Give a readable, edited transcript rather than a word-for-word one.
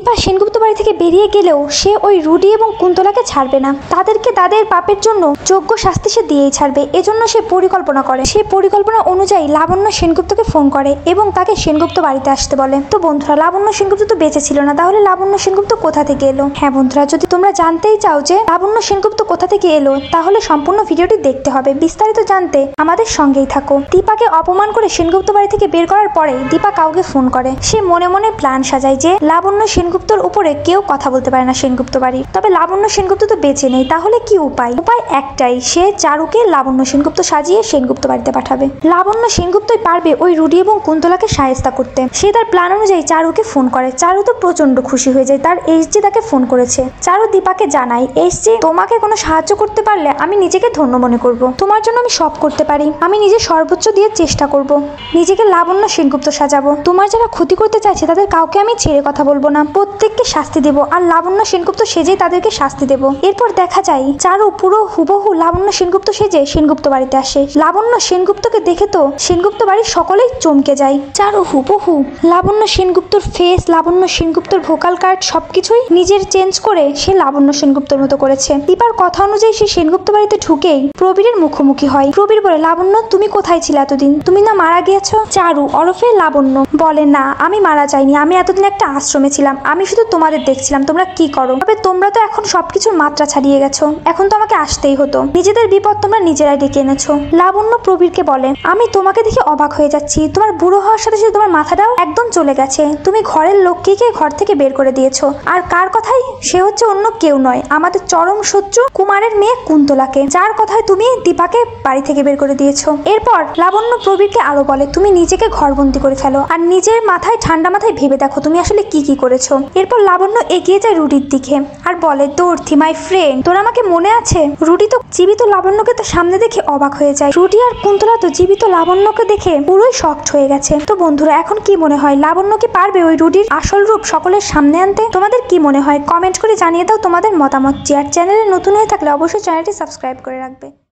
দীপা সেনগুপ্ত বাড়ি থেকে বেরিয়ে গেলেও সে ওই রুডি এবং কুন্তলাকে ছাড়বে না। তাদেরকে তাদের পাপের জন্য যোগ্য শাস্তি সে দিয়েই ছাড়বে। এজন্য সে পরিকল্পনা করে। সে পরিকল্পনা অনুযায়ী লাবণ্য সেনগুপ্তকে ফোন করে এবং তাকে সেনগুপ্ত বাড়িতে আসতে বলে। তো বন্ধুরা, লাবণ্য সেনগুপ্ত তো বেঁচে ছিল না, তাহলে লাবণ্য সেনগুপ্ত কোথা থেকে এলো? হ্যাঁ বন্ধুরা, যদি তোমরা জানতেই চাও যে লাবণ্য সেনগুপ্ত কোথা থেকে এলো, তাহলে সম্পূর্ণ ভিডিওটি দেখতে হবে। বিস্তারিত জানতে আমাদের সঙ্গেই থাকো। দীপাকে অপমান করে সেনগুপ্ত বাড়ি থেকে বের করার পরে দীপা কাউকে ফোন করে। সে মনে মনে প্ল্যান সাজায় যে লাবণ্য সেনগুপ্তর উপরে কেউ কথা বলতে পারে না সেনগুপ্ত বাড়ির। তবে লাবণ্য সেনগুপ্ত তো বেঁচে নেই, তাহলে কি উপায়? উপায় একটাই, সে চারুকে লাবণ্য সেনগুপ্ত সাজিয়ে সেনগুপ্ত বাড়িতে পাঠাবে। লাবণ্য সেনগুপ্তই পারবে ওই রুডি এবং কুন্তলাকে সাহায্য করতে। সে তার প্ল্যান অনুযায়ী চারুকে ফোন করে। চারু তো প্রচন্ড খুশি হয়ে যায়, তার এইচজি তাকে ফোন করেছে। চারু দীপাকে জানায়, এইচজি তোমাকে কোনো সাহায্য করতে পারলে আমি নিজেকে ধন্য মনে করব। তোমার জন্য আমি সব করতে পারি। আমি নিজের সর্বোচ্চ দিয়ে চেষ্টা করব, নিজেকে লাবণ্য সেনগুপ্ত সাজাবো। তোমার যারা ক্ষতি করতে চাইছে তাদের কাউকে আমি ছেড়ে কথা বলবো না, প্রত্যেককে শাস্তি দেবো, আর লাবণ্য সেনগুপ্ত সেজেই তাদেরকে শাস্তি দেবো। এরপর দেখা যায় চারু পুরো হুবহু লাবণ্য সেনগুপ্ত সেজে সেনগুপ্ত বাড়িতে আসে। লাবণ্য সেনগুপ্তকে দেখে তো সেনগুপ্ত বাড়ির সকলেই চমকে যায়। চারু হুবহু লাবণ্য সেনগুপ্তর ফেস, লাবণ্য সেনগুপ্তর ভোকাল কার্ড সবকিছুই নিজের চেঞ্জ করে সে লাবণ্য সেনগুপ্তর মতো করেছে। দীপার কথা অনুযায়ী সে সেনগুপ্ত বাড়িতে ঢুকেই প্রবীরের মুখোমুখি হয়। প্রবীর বলে, লাবণ্য তুমি কোথায় ছিলে এতদিন? তুমি না মারা গিয়েছো? চারু ওরফে লাবণ্য বলে, না আমি মারা যাইনি, আমি এতদিন একটা আশ্রমে ছিলাম, আমি শুধু তোমাদের দেখছিলাম তোমরা কি করো। তবে তোমরা তো এখন সবকিছুর মাত্রা ছাড়িয়ে গেছো, এখন তো আমাকে আসতেই হতো, নিজেদের বিপদ তোমরা নিজেরাই ডেকে এনেছো। লাবণ্য প্রবীরকে বলে, আমি তোমাকে দেখে অবাক হয়ে যাচ্ছি, তোমার বুড়ো হওয়ার সাথে সাথে তোমার মাথাটাও একদম চলে গেছে। তুমি ঘরের লোককে ঘর থেকে বের করে দিয়েছো, আর কার কথাই? সে হচ্ছে অন্য কেউ নয়, আমাদের চরম শত্রু কুমারের মেয়ে কুন্তলাকে, যার কথায় তুমি দীপাকে বাড়ি থেকে বের করে দিয়েছো। এরপর লাবণ্য প্রবীরকে আরো বলে, তুমি নিজেকে ঘরবন্দি করে ফেলো আর নিজের মাথায় ঠান্ডা মাথায় ভেবে দেখো তুমি আসলে কি কি করেছো। এরপর লাবণ্য এগিয়ে যায় রুডির দিকে আর বলে, দৌড়থি মাই ফ্রেন্ড, তোর আমাকে মনে আছে? রুডি তো জীবিত লাবণ্যকে তো সামনে দেখে অবাক হয়ে যায়। রুডি আর কুন্তলা তো জীবিত লাবণ্যকে দেখে পুরোই শকড হয়ে গেছে। তো বন্ধুরা, এখন কি মনে হয় লাবণ্য কি পারবে ওই রুডির আসল রূপ সকলের সামনে আনতে? তোমাদের কি মনে হয়? কমেন্ট করে জানিয়ে দাও তোমাদের মতামত। আর চ্যানেলে নতুন হয়ে থাকলে অবশ্যই চ্যানেলটি সাবস্ক্রাইব করে রাখবে।